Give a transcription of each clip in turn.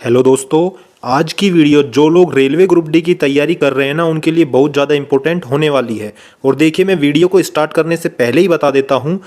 Hello दोस्तों। आज की वीडियो जो लोग रेलवे ग्रुप डी की तैयारी कर रहे हैं ना, उनके लिए बहुत ज़्यादा इंपॉर्टेंट होने वाली है। और देखिए, मैं वीडियो को स्टार्ट करने से पहले ही बता देता हूं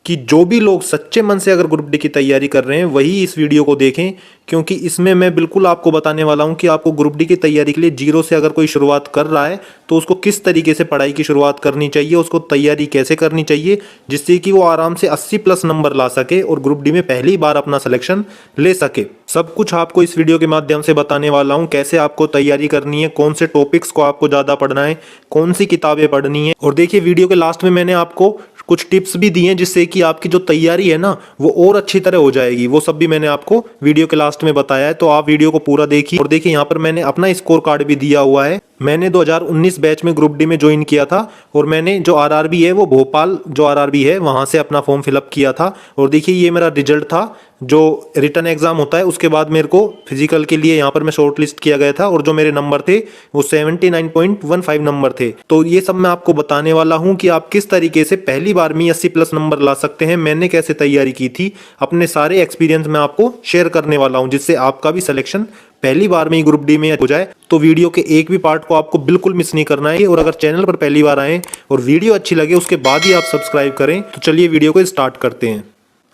कि जो भी लोग सच्चे मन से अगर ग्रुप डी की तैयारी कर रहे हैं वही इस वीडियो को देखें, क्योंकि इसमें मैं बिल्कुल आपको बताने वाला हूं कि आपको ग्रुप डी की तैयारी के लिए जीरो से अगर कोई शुरुआत कर रहा है तो उसको किस तरीके से पढ़ाई की शुरुआत करनी चाहिए, उसको तैयारी कैसे करनी चाहिए जिससे कि वो आराम से 80 प्लस नंबर ला सके और ग्रुप डी में पहली बार अपना सिलेक्शन ले सके। सब कुछ आपको इस वीडियो के माध्यम से बताने वाला हूं, कैसे आपको तैयारी करनी है, कौन से टॉपिक्स को आपको ज़्यादा पढ़ना है, कौन सी किताबें पढ़नी है। और देखिए, वीडियो के लास्ट में मैंने आपको कुछ टिप्स भी दिए हैं जिससे कि आपकी जो तैयारी है ना वो और अच्छी तरह हो जाएगी। वो सब भी मैंने आपको वीडियो के लास्ट में बताया है, तो आप वीडियो को पूरा देखिए। और देखिए, यहाँ पर मैंने अपना स्कोर कार्ड भी दिया हुआ है। मैंने 2019 बैच में ग्रुप डी में ज्वाइन किया था और मैंने जो आरआरबी है वो भोपाल जो आरआरबी है वहाँ से अपना फॉर्म फिलअप किया था। और देखिए, ये मेरा रिजल्ट था जो रिटर्न एग्जाम होता है उसके बाद मेरे को फिजिकल के लिए यहाँ पर मैं शॉर्ट लिस्ट किया गया था और जो मेरे नंबर थे वो 79.15 नंबर थे। तो ये सब मैं आपको बताने वाला हूँ कि आप किस तरीके से पहली बार में 80 प्लस नंबर ला सकते हैं, मैंने कैसे तैयारी की थी, अपने सारे एक्सपीरियंस मैं आपको शेयर करने वाला हूँ जिससे आपका भी सिलेक्शन पहली बार में ही ग्रुप डी में हो जाए। तो वीडियो के एक भी पार्ट को आपको बिल्कुल मिस नहीं करना है। और अगर चैनल पर पहली बार आए और वीडियो अच्छी लगे उसके बाद ही आप सब्सक्राइब करें। तो चलिए वीडियो को स्टार्ट करते हैं।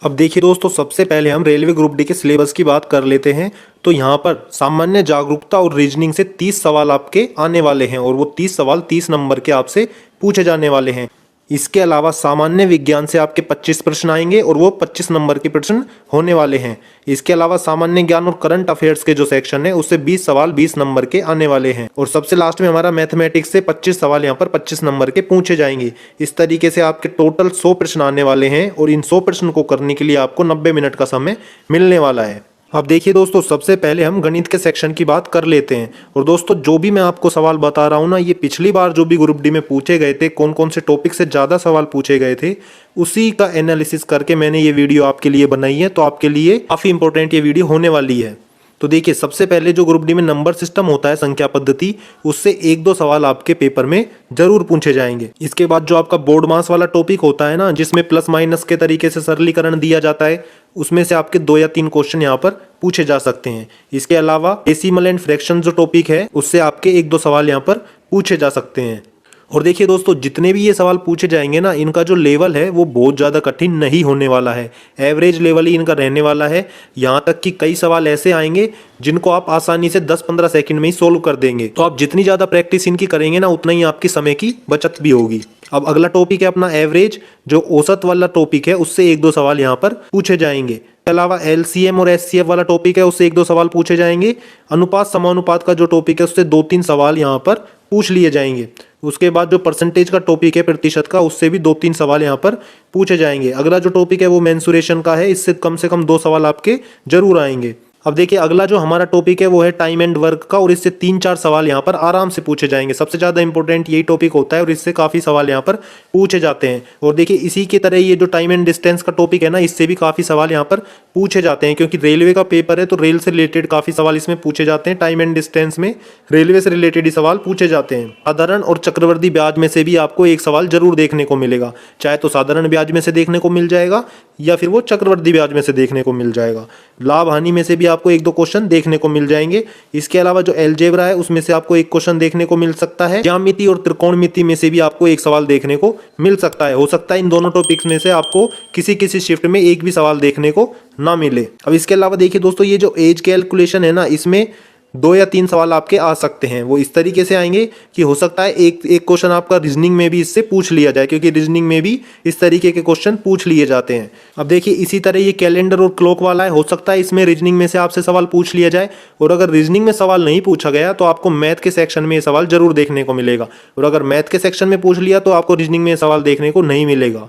अब देखिए दोस्तों, सबसे पहले हम रेलवे ग्रुप डी के सिलेबस की बात कर लेते हैं। तो यहाँ पर सामान्य जागरूकता और रीजनिंग से 30 सवाल आपके आने वाले हैं और वो 30 सवाल 30 नंबर के आपसे पूछे जाने वाले हैं। इसके अलावा सामान्य विज्ञान से आपके 25 प्रश्न आएंगे और वो 25 नंबर के प्रश्न होने वाले हैं। इसके अलावा सामान्य ज्ञान और करंट अफेयर्स के जो सेक्शन है उससे 20 सवाल 20 नंबर के आने वाले हैं। और सबसे लास्ट में हमारा मैथमेटिक्स से 25 सवाल यहाँ पर 25 नंबर के पूछे जाएंगे। इस तरीके से आपके टोटल 100 प्रश्न आने वाले हैं और इन 100 प्रश्न को करने के लिए आपको 90 मिनट का समय मिलने वाला है। अब देखिए दोस्तों, सबसे पहले हम गणित के सेक्शन की बात कर लेते हैं। और दोस्तों, जो भी मैं आपको सवाल बता रहा हूँ ना, ये पिछली बार जो भी ग्रुप डी में पूछे गए थे, कौन कौन से टॉपिक से ज़्यादा सवाल पूछे गए थे, उसी का एनालिसिस करके मैंने ये वीडियो आपके लिए बनाई है। तो आपके लिए काफ़ी इंपॉर्टेंट ये वीडियो होने वाली है। तो देखिए, सबसे पहले जो ग्रुप डी में नंबर सिस्टम होता है, संख्या पद्धति, उससे एक दो सवाल आपके पेपर में जरूर पूछे जाएंगे। इसके बाद जो आपका बोर्ड मास वाला टॉपिक होता है ना, जिसमें प्लस माइनस के तरीके से सरलीकरण दिया जाता है, उसमें से आपके 2 या 3 क्वेश्चन यहाँ पर पूछे जा सकते हैं। इसके अलावा डेसिमल एंड फ्रैक्शन जो टॉपिक है उससे आपके 1-2 सवाल यहाँ पर पूछे जा सकते हैं। और देखिए दोस्तों, जितने भी ये सवाल पूछे जाएंगे ना, इनका जो लेवल है वो बहुत ज़्यादा कठिन नहीं होने वाला है। एवरेज लेवल ही इनका रहने वाला है। यहाँ तक कि कई सवाल ऐसे आएंगे जिनको आप आसानी से 10-15 सेकंड में ही सोल्व कर देंगे। तो आप जितनी ज़्यादा प्रैक्टिस इनकी करेंगे ना, उतना ही आपकी समय की बचत भी होगी। अब अगला टॉपिक है अपना एवरेज, जो औसत वाला टॉपिक है उससे 1-2 सवाल यहाँ पर पूछे जाएंगे। इसके अलावा एलसीएम और एचसीएफ वाला टॉपिक है, उससे 1-2 सवाल पूछे जाएंगे। अनुपात समानुपात का जो टॉपिक है उससे 2-3 सवाल यहाँ पर पूछ लिए जाएंगे। उसके बाद जो परसेंटेज का टॉपिक है, प्रतिशत का, उससे भी 2-3 सवाल यहाँ पर पूछे जाएंगे। अगला जो टॉपिक है वो मेंसुरेशन का है, इससे कम से कम 2 सवाल आपके जरूर आएंगे। अब देखिए, अगला जो हमारा टॉपिक है वो है टाइम एंड वर्क का, और इससे 3-4 सवाल यहाँ पर आराम से पूछे जाएंगे। सबसे ज़्यादा इंपॉर्टेंट यही टॉपिक होता है और इससे काफ़ी सवाल यहाँ पर पूछे जाते हैं। और देखिए, इसी की तरह ये जो टाइम एंड डिस्टेंस का टॉपिक है ना, इससे भी काफ़ी सवाल यहाँ पर पूछे जाते हैं, क्योंकि रेलवे का पेपर है तो रेल से रिलेटेड काफ़ी सवाल इसमें पूछे जाते हैं। टाइम एंड डिस्टेंस में रेलवे से रिलेटेड ही सवाल पूछे जाते हैं। साधारण और चक्रवर्ती ब्याज में से भी आपको एक सवाल जरूर देखने को मिलेगा, चाहे तो साधारण ब्याज में से देखने को मिल जाएगा या फिर वो चक्रवर्ती ब्याज में से देखने को मिल जाएगा। लाभ हानि में से भी आपको 1-2 क्वेश्चन देखने को मिल जाएंगे। इसके अलावा जो अलजेब्रा है उसमें से आपको एक क्वेश्चन देखने को मिल सकता है। ज्यामिति और त्रिकोणमिति में से भी आपको एक सवाल देखने को मिल सकता है। हो सकता है इन दोनों टॉपिक्स में से आपको किसी किसी शिफ्ट में एक भी सवाल देखने को ना मिले। अब इसके अलावा देखिए दोस्तों, ये जो एज कैलकुलेशन है ना, इसमें 2 या 3 सवाल आपके आ सकते हैं। वो इस तरीके से आएंगे कि हो सकता है एक क्वेश्चन आपका रीजनिंग में भी इससे पूछ लिया जाए, क्योंकि रीजनिंग में भी इस तरीके के क्वेश्चन पूछ लिए जाते हैं। अब देखिए, इसी तरह ये कैलेंडर और क्लॉक वाला है, हो सकता है इसमें रीजनिंग में से आपसे सवाल पूछ लिया जाए। और अगर रीजनिंग में सवाल नहीं पूछा गया तो आपको मैथ के सेक्शन में ये सवाल जरूर देखने को मिलेगा, और अगर मैथ के सेक्शन में पूछ लिया तो आपको रीजनिंग में ये सवाल देखने को नहीं मिलेगा।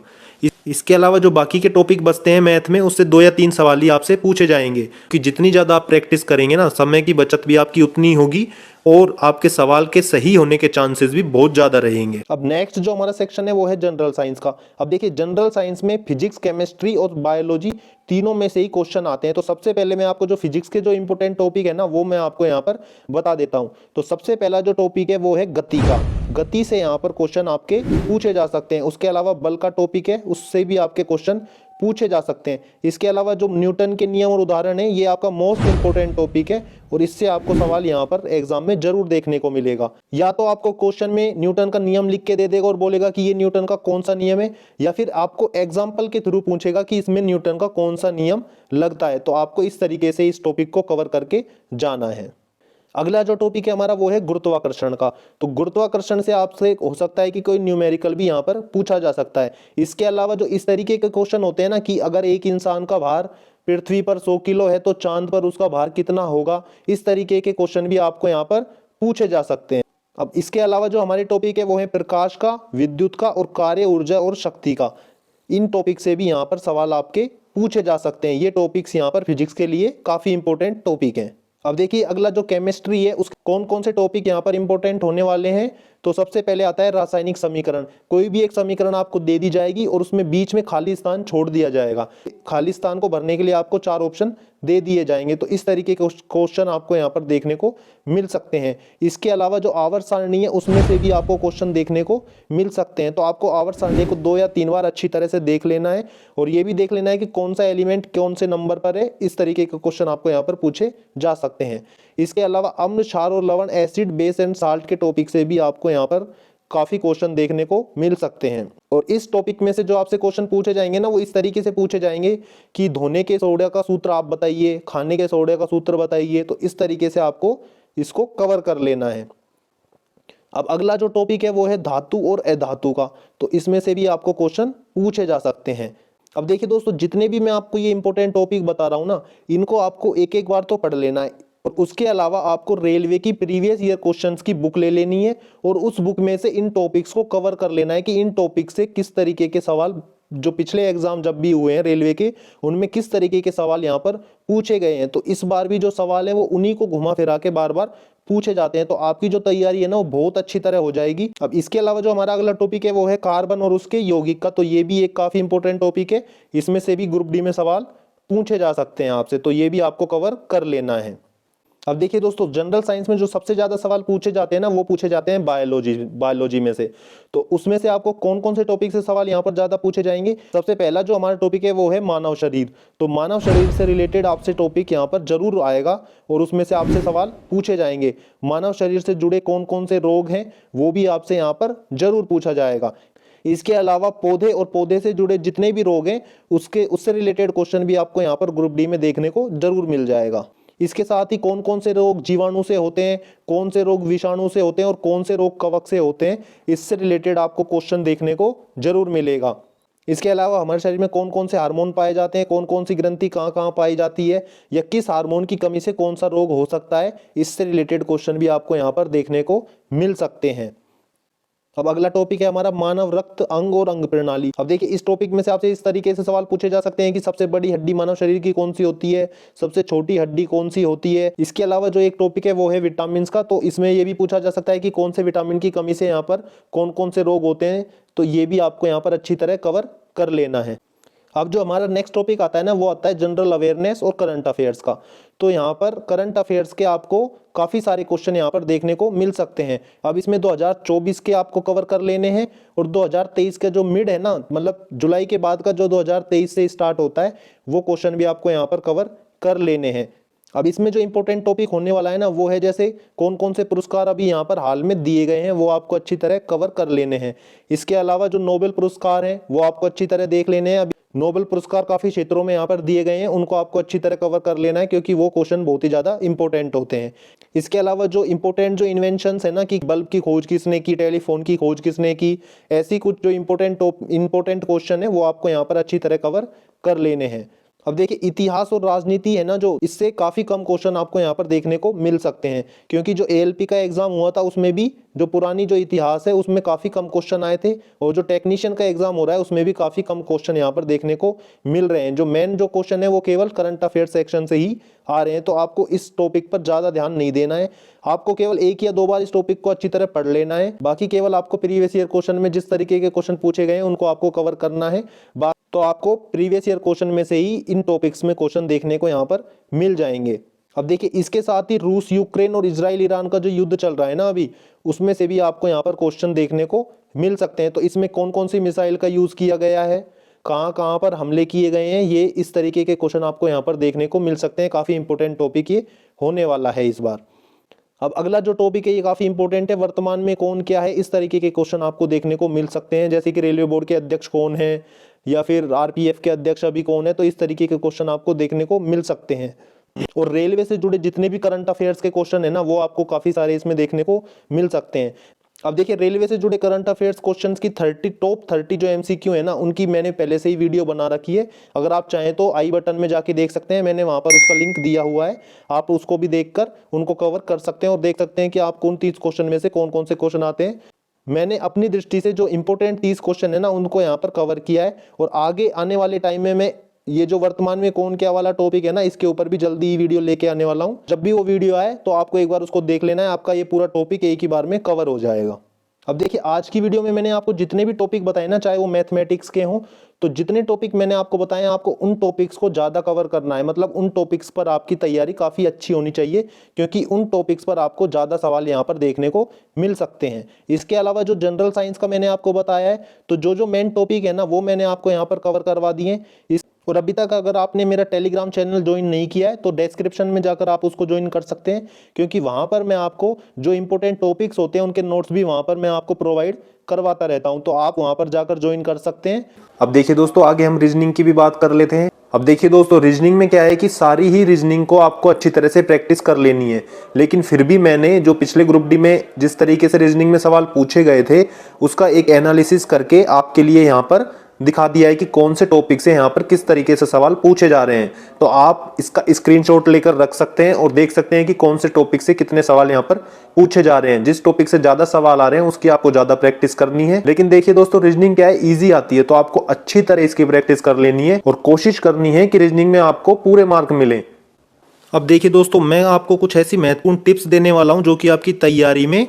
इसके अलावा जो बाकी के टॉपिक बचते हैं मैथ में, उससे 2 या 3 सवाल ही आपसे पूछे जाएंगे। कि जितनी ज़्यादा आप प्रैक्टिस करेंगे ना, समय की बचत भी आपकी उतनी होगी और आपके सवाल के सही होने के चांसेस भी बहुत ज़्यादा रहेंगे। अब नेक्स्ट जो हमारा सेक्शन है वो है जनरल साइंस का। अब देखिए, जनरल साइंस में फिजिक्स, केमिस्ट्री और बायोलॉजी तीनों में से ही क्वेश्चन आते हैं। तो सबसे पहले मैं आपको जो फिजिक्स के जो इंपॉर्टेंट टॉपिक है ना, वो मैं आपको यहाँ पर बता देता हूँ। तो सबसे पहला जो टॉपिक है वो है गति का। गति से यहाँ पर क्वेश्चन आपके पूछे जा सकते हैं। उसके अलावा बल का टॉपिक है, उससे भी आपके क्वेश्चन पूछे जा सकते हैं। इसके अलावा जो न्यूटन के नियम और उदाहरण है, ये आपका मोस्ट इंपोर्टेंट टॉपिक है और इससे आपको सवाल यहाँ पर एग्जाम में जरूर देखने को मिलेगा। या तो आपको क्वेश्चन में न्यूटन का नियम लिख के दे देगा और बोलेगा कि ये न्यूटन का कौन सा नियम है, या फिर आपको एग्जाम्पल के थ्रू पूछेगा कि इसमें न्यूटन का कौन सा नियम लगता है। तो आपको इस तरीके से इस टॉपिक को कवर करके जाना है। अगला जो टॉपिक है हमारा वो है गुरुत्वाकर्षण का। तो गुरुत्वाकर्षण से आपसे हो सकता है कि कोई न्यूमेरिकल भी यहाँ पर पूछा जा सकता है। इसके अलावा जो इस तरीके के क्वेश्चन होते हैं ना कि अगर एक इंसान का भार पृथ्वी पर 100 किलो है तो चांद पर उसका भार कितना होगा, इस तरीके के क्वेश्चन भी आपको यहाँ पर पूछे जा सकते हैं। अब इसके अलावा जो हमारे टॉपिक है वो है प्रकाश का, विद्युत का और कार्य ऊर्जा और शक्ति का। इन टॉपिक से भी यहाँ पर सवाल आपके पूछे जा सकते हैं। ये टॉपिक्स यहाँ पर फिजिक्स के लिए काफी इंपॉर्टेंट टॉपिक हैं। अब देखिए अगला जो केमिस्ट्री है उसके कौन कौन से टॉपिक यहाँ पर इंपॉर्टेंट होने वाले हैं। तो सबसे पहले आता है रासायनिक समीकरण। कोई भी एक समीकरण आपको दे दी जाएगी और उसमें बीच में खाली स्थान छोड़ दिया जाएगा। खाली स्थान को भरने के लिए आपको 4 ऑप्शन दे दिए जाएंगे। तो इस तरीके के क्वेश्चन आपको यहाँ पर देखने को मिल सकते हैं। इसके अलावा जो आवर्त सारणी है उसमें से भी आपको क्वेश्चन देखने को मिल सकते हैं। तो आपको आवर्त सारणी को 2 या 3 बार अच्छी तरह से देख लेना है और ये भी देख लेना है कि कौन सा एलिमेंट कौन से नंबर पर है। इस तरीके के क्वेश्चन आपको यहाँ पर पूछे जा सकते हैं। इसके अलावा अम्ल, क्षार और लवण, एसिड, बेस एंड साल्ट के टॉपिक से भी आपको यहाँ पर काफी क्वेश्चन देखने को मिल सकते हैं। और इस टॉपिक में से जो आपसे क्वेश्चन पूछे जाएंगे ना वो इस तरीके से पूछे जाएंगे कि धोने के सोडा का सूत्र आप बताइए, खाने के सोडे का सूत्र बताइए। तो इस तरीके से आपको इसको कवर कर लेना है। अब अगला जो टॉपिक है वो है धातु और अधातु का। तो इसमें से भी आपको क्वेश्चन पूछे जा सकते हैं। अब देखिए दोस्तों, जितने भी मैं आपको ये इंपॉर्टेंट टॉपिक बता रहा हूं ना, इनको आपको एक एक बार तो पढ़ लेना है और उसके अलावा आपको रेलवे की प्रीवियस ईयर क्वेश्चंस की बुक ले लेनी है और उस बुक में से इन टॉपिक्स को कवर कर लेना है कि इन टॉपिक से किस तरीके के सवाल जो पिछले एग्जाम जब भी हुए हैं रेलवे के, उनमें किस तरीके के सवाल यहाँ पर पूछे गए हैं। तो इस बार भी जो सवाल है वो उन्हीं को घुमा फिरा के बार बार पूछे जाते हैं। तो आपकी जो तैयारी है ना वो बहुत अच्छी तरह हो जाएगी। अब इसके अलावा जो हमारा अगला टॉपिक है वो है कार्बन और उसके यौगिक का। तो ये भी एक काफी इंपॉर्टेंट टॉपिक है। इसमें से भी ग्रुप डी में सवाल पूछे जा सकते हैं आपसे। तो ये भी आपको कवर कर लेना है। अब देखिए दोस्तों, जनरल साइंस में जो सबसे ज्यादा सवाल पूछे जाते हैं ना वो पूछे जाते हैं बायोलॉजी में से। तो उसमें से आपको कौन कौन से टॉपिक से सवाल यहाँ पर ज्यादा पूछे जाएंगे। सबसे पहला जो हमारा टॉपिक है वो है मानव शरीर। तो मानव शरीर से रिलेटेड आपसे टॉपिक यहाँ पर जरूर आएगा और उसमें से आपसे सवाल पूछे जाएंगे। मानव शरीर से जुड़े कौन कौन से रोग हैं वो भी आपसे यहाँ पर जरूर पूछा जाएगा। इसके अलावा पौधे और पौधे से जुड़े जितने भी रोग हैं उससे रिलेटेड क्वेश्चन भी आपको यहाँ पर ग्रुप डी में देखने को जरूर मिल जाएगा। इसके साथ ही कौन कौन से रोग जीवाणु से होते हैं, कौन से रोग विषाणु से होते हैं और कौन से रोग कवक से होते हैं, इससे रिलेटेड आपको क्वेश्चन देखने को जरूर मिलेगा। इसके अलावा हमारे शरीर में कौन कौन से हार्मोन पाए जाते हैं, कौन कौन सी ग्रंथि कहाँ कहाँ पाई जाती है, या किस हार्मोन की कमी से कौन सा रोग हो सकता है, इससे रिलेटेड क्वेश्चन भी आपको यहाँ पर देखने को मिल सकते हैं। अब अगला टॉपिक है हमारा मानव रक्त, अंग और अंग प्रणाली। अब देखिए इस टॉपिक में से आपसे इस तरीके से सवाल पूछे जा सकते हैं कि सबसे बड़ी हड्डी मानव शरीर की कौन सी होती है, सबसे छोटी हड्डी कौन सी होती है। इसके अलावा जो एक टॉपिक है वो है विटामिन का। तो इसमें यह भी पूछा जा सकता है कि कौन से विटामिन की कमी से यहाँ पर कौन कौन से रोग होते हैं। तो ये भी आपको यहाँ पर अच्छी तरह कवर कर लेना है। अब जो हमारा नेक्स्ट टॉपिक आता है ना वो आता है जनरल अवेयरनेस और करंट अफेयर्स का। तो यहाँ पर करंट अफेयर्स के आपको काफी सारे क्वेश्चन यहाँ पर देखने को मिल सकते हैं। अब इसमें 2024 के आपको कवर कर लेने हैं और 2023 का जो मिड है ना, मतलब जुलाई के बाद का जो 2023 से स्टार्ट होता है, वो क्वेश्चन भी आपको यहाँ पर कवर कर लेने हैं। अब इसमें जो इंपॉर्टेंट टॉपिक होने वाला है ना वो है जैसे कौन कौन से पुरस्कार अभी यहाँ पर हाल में दिए गए हैं वो आपको अच्छी तरह कवर कर लेने हैं। इसके अलावा जो नोबेल पुरस्कार हैं वो आपको अच्छी तरह देख लेने हैं। अभी नोबेल पुरस्कार काफी क्षेत्रों में यहाँ पर दिए गए हैं, उनको आपको अच्छी तरह कवर कर लेना है क्योंकि वो क्वेश्चन बहुत ही ज्यादा इंपॉर्टेंट होते हैं। इसके अलावा जो इंपॉर्टेंट जो इन्वेंशंस है ना कि बल्ब की खोज किसने की, टेलीफोन की खोज किसने की, ऐसी कुछ जो इंपॉर्टेंट क्वेश्चन है वो आपको यहाँ पर अच्छी तरह कवर कर लेने हैं। अब देखिए इतिहास और राजनीति है ना, जो इससे काफी कम क्वेश्चन आपको यहाँ पर देखने को मिल सकते हैं क्योंकि जो एएलपी का एग्जाम हुआ था उसमें भी जो पुरानी जो इतिहास है उसमें काफी कम क्वेश्चन आए थे और जो टेक्नीशियन का एग्जाम हो रहा है उसमें भी काफी कम क्वेश्चन यहाँ पर देखने को मिल रहे हैं। जो मेन जो क्वेश्चन है वो केवल करंट अफेयर सेक्शन से ही आ रहे हैं। तो आपको इस टॉपिक पर ज्यादा ध्यान नहीं देना है, आपको केवल 1 या 2 बार इस टॉपिक को अच्छी तरह पढ़ लेना है। बाकी केवल आपको प्रीवियस ईयर क्वेश्चन में जिस तरीके के क्वेश्चन पूछे गए हैं उनको आपको कवर करना है। तो आपको प्रीवियस ईयर क्वेश्चन में से ही इन टॉपिक्स में क्वेश्चन देखने को यहाँ पर मिल जाएंगे। अब देखिए इसके साथ ही रूस, यूक्रेन और इजराइल ईरान का जो युद्ध चल रहा है ना अभी, उसमें से भी आपको यहाँ पर क्वेश्चन देखने को मिल सकते हैं। तो इसमें कौन कौन सी मिसाइल का यूज किया गया है, कहाँ कहाँ पर हमले किए गए हैं, ये इस तरीके के क्वेश्चन आपको यहाँ पर देखने को मिल सकते हैं। काफ़ी इंपॉर्टेंट टॉपिक ये होने वाला है इस बार। अब अगला जो टॉपिक है ये काफ़ी इंपॉर्टेंट है, वर्तमान में कौन क्या है, इस तरीके के क्वेश्चन आपको देखने को मिल सकते हैं। जैसे कि रेलवे बोर्ड के अध्यक्ष कौन है या फिर आरपीएफ के अध्यक्ष अभी कौन है, तो इस तरीके के क्वेश्चन आपको देखने को मिल सकते हैं। और रेलवे से जुड़े जितने भी करंट अफेयर्स के क्वेश्चन है ना, वो आपको काफ़ी सारे इसमें देखने को मिल सकते हैं। अब देखिए, रेलवे से जुड़े करंट अफेयर्स क्वेश्चंस की टॉप 30 जो एमसीक्यू है ना, उनकी मैंने पहले से ही वीडियो बना रखी है। अगर आप चाहें तो आई बटन में जाके देख सकते हैं, मैंने वहां पर उसका लिंक दिया हुआ है। आप उसको भी देखकर उनको कवर कर सकते हैं और देख सकते हैं कि आपको उन 30 क्वेश्चन में से कौन कौन से क्वेश्चन आते हैं। मैंने अपनी दृष्टि से जो इंपॉर्टेंट 30 क्वेश्चन है ना, उनको यहाँ पर कवर किया है। और आगे आने वाले टाइम में मैं ये जो वर्तमान में कौन क्या वाला टॉपिक है ना, इसके ऊपर भी जल्दी ही वीडियो लेके आने वाला हूँ। जब भी वो वीडियो आए तो आपको एक बार उसको देख लेना है, आपका ये पूरा टॉपिक एक ही बार में कवर हो जाएगा। अब देखिए, आज की वीडियो में मैंने आपको जितने भी टॉपिक बताए ना, चाहे वो मैथमेटिक्स के हों, तो जितने टॉपिक मैंने आपको बताए, आपको उन टॉपिक्स को ज़्यादा कवर करना है। मतलब उन टॉपिक्स पर आपकी तैयारी काफ़ी अच्छी होनी चाहिए, क्योंकि उन टॉपिक्स पर आपको ज़्यादा सवाल यहाँ पर देखने को मिल सकते हैं। इसके अलावा जो जनरल साइंस का मैंने आपको बताया है, तो जो मेन टॉपिक है ना, वो मैंने आपको यहाँ पर कवर करवा दिए। और अभी तक अगर आपने मेरा टेलीग्राम चैनल ज्वाइन नहीं किया है, तो डिस्क्रिप्शन में जाकर आप उसको ज्वाइन कर सकते हैं, क्योंकि वहाँ पर मैं आपको जो इंपॉर्टेंट टॉपिक्स होते हैं उनके नोट्स भी वहाँ पर मैं आपको प्रोवाइड करवाता रहता हूँ। तो आप वहाँ पर जाकर ज्वाइन कर सकते हैं। अब देखिए दोस्तों, आगे हम रीजनिंग की भी बात कर लेते हैं। अब देखिए दोस्तों, रीजनिंग में क्या है कि सारी ही रीजनिंग को आपको अच्छी तरह से प्रैक्टिस कर लेनी है। लेकिन फिर भी मैंने जो पिछले ग्रुप डी में जिस तरीके से रीजनिंग में सवाल पूछे गए थे, उसका एक एनालिसिस करके आपके लिए यहाँ पर दिखा दिया है कि कौन से टॉपिक से यहाँ पर किस तरीके से सवाल पूछे जा रहे हैं। तो आप इसका स्क्रीनशॉट लेकर रख सकते हैं और देख सकते हैं कि कौन से टॉपिक से कितने सवाल यहाँ पर पूछे जा रहे हैं। जिस टॉपिक से ज्यादा सवाल आ रहे हैं उसकी आपको ज्यादा प्रैक्टिस करनी है। लेकिन देखिए दोस्तों, रीजनिंग क्या है, इजी आती है, तो आपको अच्छी तरह इसकी प्रैक्टिस कर लेनी है और कोशिश करनी है कि रीजनिंग में आपको पूरे मार्क मिले। अब देखिए दोस्तों, मैं आपको कुछ ऐसी महत्वपूर्ण टिप्स देने वाला हूं जो कि आपकी तैयारी में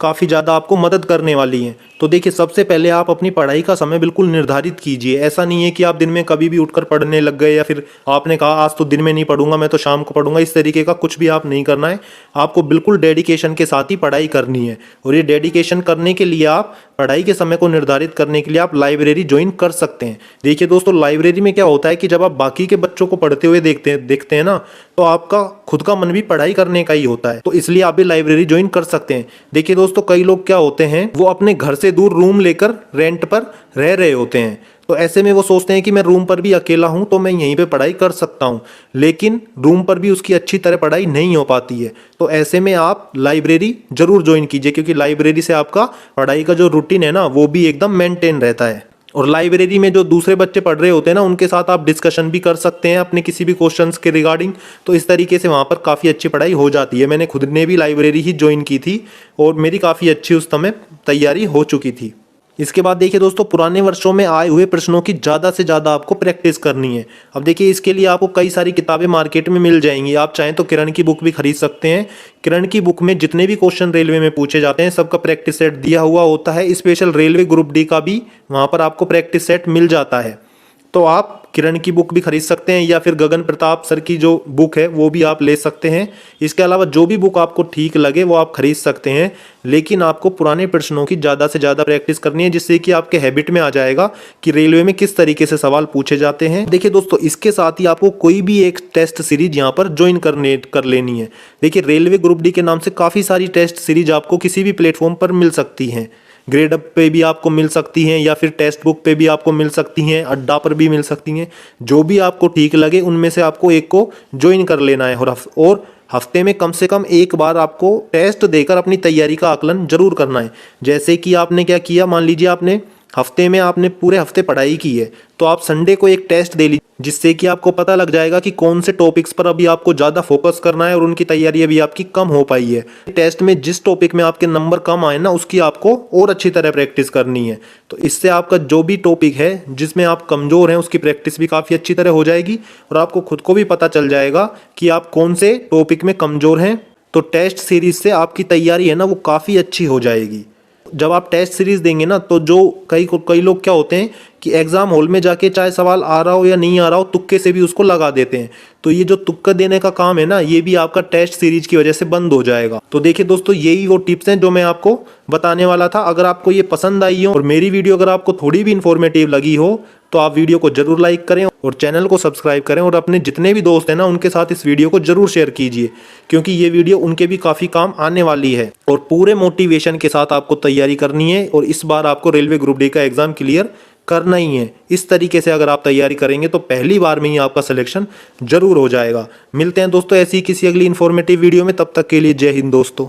काफ़ी ज़्यादा आपको मदद करने वाली हैं। तो देखिए, सबसे पहले आप अपनी पढ़ाई का समय बिल्कुल निर्धारित कीजिए। ऐसा नहीं है कि आप दिन में कभी भी उठकर पढ़ने लग गए, या फिर आपने कहा आज तो दिन में नहीं पढ़ूंगा, मैं तो शाम को पढ़ूंगा। इस तरीके का कुछ भी आप नहीं करना है। आपको बिल्कुल डेडिकेशन के साथ ही पढ़ाई करनी है। और ये डेडिकेशन करने के लिए आप पढ़ाई के समय को निर्धारित करने के लिए आप लाइब्रेरी ज्वाइन कर सकते हैं। देखिए दोस्तों, लाइब्रेरी में क्या होता है कि जब आप बाकी के बच्चों को पढ़ते हुए देखते हैं ना, तो आपका खुद का मन भी पढ़ाई करने का ही होता है। तो इसलिए आप भी लाइब्रेरी ज्वाइन कर सकते हैं। देखिए दोस्तों, कई लोग क्या होते हैं, वो अपने घर से दूर रूम लेकर रेंट पर रह रहे होते हैं। तो ऐसे में वो सोचते हैं कि मैं रूम पर भी अकेला हूं तो मैं यहीं पे पढ़ाई कर सकता हूं, लेकिन रूम पर भी उसकी अच्छी तरह पढ़ाई नहीं हो पाती है। तो ऐसे में आप लाइब्रेरी जरूर ज्वाइन कीजिए, क्योंकि लाइब्रेरी से आपका पढ़ाई का जो रूटीन है ना, वो भी एकदम मेंटेन रहता है। और लाइब्रेरी में जो दूसरे बच्चे पढ़ रहे होते हैं ना, उनके साथ आप डिस्कशन भी कर सकते हैं अपने किसी भी क्वेश्चंस के रिगार्डिंग। तो इस तरीके से वहाँ पर काफ़ी अच्छी पढ़ाई हो जाती है। मैंने खुद ने भी लाइब्रेरी ही ज्वाइन की थी और मेरी काफ़ी अच्छी उस समय तैयारी हो चुकी थी। इसके बाद देखिए दोस्तों, पुराने वर्षों में आए हुए प्रश्नों की ज़्यादा से ज़्यादा आपको प्रैक्टिस करनी है। अब देखिए, इसके लिए आपको कई सारी किताबें मार्केट में मिल जाएंगी। आप चाहें तो किरण की बुक भी खरीद सकते हैं। किरण की बुक में जितने भी क्वेश्चन रेलवे में पूछे जाते हैं, सबका प्रैक्टिस सेट दिया हुआ होता है। स्पेशल रेलवे ग्रुप डी का भी वहाँ पर आपको प्रैक्टिस सेट मिल जाता है। तो आप किरण की बुक भी खरीद सकते हैं, या फिर गगन प्रताप सर की जो बुक है वो भी आप ले सकते हैं। इसके अलावा जो भी बुक आपको ठीक लगे वो आप खरीद सकते हैं। लेकिन आपको पुराने प्रश्नों की ज़्यादा से ज़्यादा प्रैक्टिस करनी है, जिससे कि आपके हैबिट में आ जाएगा कि रेलवे में किस तरीके से सवाल पूछे जाते हैं। देखिए दोस्तों, इसके साथ ही आपको कोई भी एक टेस्ट सीरीज यहाँ पर ज्वाइन कर लेनी है। देखिए, रेलवे ग्रुप डी के नाम से काफ़ी सारी टेस्ट सीरीज आपको किसी भी प्लेटफॉर्म पर मिल सकती हैं। ग्रेड अप पे भी आपको मिल सकती हैं, या फिर टेक्स्ट बुक पे भी आपको मिल सकती हैं, अड्डा पर भी मिल सकती हैं। जो भी आपको ठीक लगे उनमें से आपको एक को ज्वाइन कर लेना है। और हफ्ते में कम से कम एक बार आपको टेस्ट देकर अपनी तैयारी का आकलन जरूर करना है। जैसे कि आपने क्या किया, मान लीजिए आपने हफ्ते में आपने पूरे हफ्ते पढ़ाई की है, तो आप संडे को एक टेस्ट दे लीजिए, जिससे कि आपको पता लग जाएगा कि कौन से टॉपिक्स पर अभी आपको ज़्यादा फोकस करना है और उनकी तैयारी अभी आपकी कम हो पाई है। टेस्ट में जिस टॉपिक में आपके नंबर कम आए ना, उसकी आपको और अच्छी तरह प्रैक्टिस करनी है। तो इससे आपका जो भी टॉपिक है जिसमें आप कमज़ोर हैं, उसकी प्रैक्टिस भी काफ़ी अच्छी तरह हो जाएगी और आपको खुद को भी पता चल जाएगा कि आप कौन से टॉपिक में कमज़ोर हैं। तो टेस्ट सीरीज से आपकी तैयारी है ना, वो काफ़ी अच्छी हो जाएगी। जब आप टेस्ट सीरीज देंगे ना, तो जो कई लोग क्या होते हैं कि एग्जाम हॉल में जाके चाहे सवाल आ रहा हो या नहीं आ रहा हो, तुक्के से भी उसको लगा देते हैं। तो ये जो तुक्का देने का काम है ना, ये भी आपका टेस्ट सीरीज की वजह से बंद हो जाएगा। तो देखिए दोस्तों, यही वो टिप्स हैं जो मैं आपको बताने वाला था। अगर आपको ये पसंद आई हो और मेरी वीडियो अगर आपको थोड़ी भी इंफॉर्मेटिव लगी हो, तो आप वीडियो को जरूर लाइक करें और चैनल को सब्सक्राइब करें और अपने जितने भी दोस्त हैं ना उनके साथ इस वीडियो को जरूर शेयर कीजिए, क्योंकि ये वीडियो उनके भी काफ़ी काम आने वाली है। और पूरे मोटिवेशन के साथ आपको तैयारी करनी है और इस बार आपको रेलवे ग्रुप डी का एग्ज़ाम क्लियर करना ही है। इस तरीके से अगर आप तैयारी करेंगे तो पहली बार में ही आपका सिलेक्शन जरूर हो जाएगा। मिलते हैं दोस्तों ऐसी किसी अगली इन्फॉर्मेटिव वीडियो में, तब तक के लिए जय हिंद दोस्तों।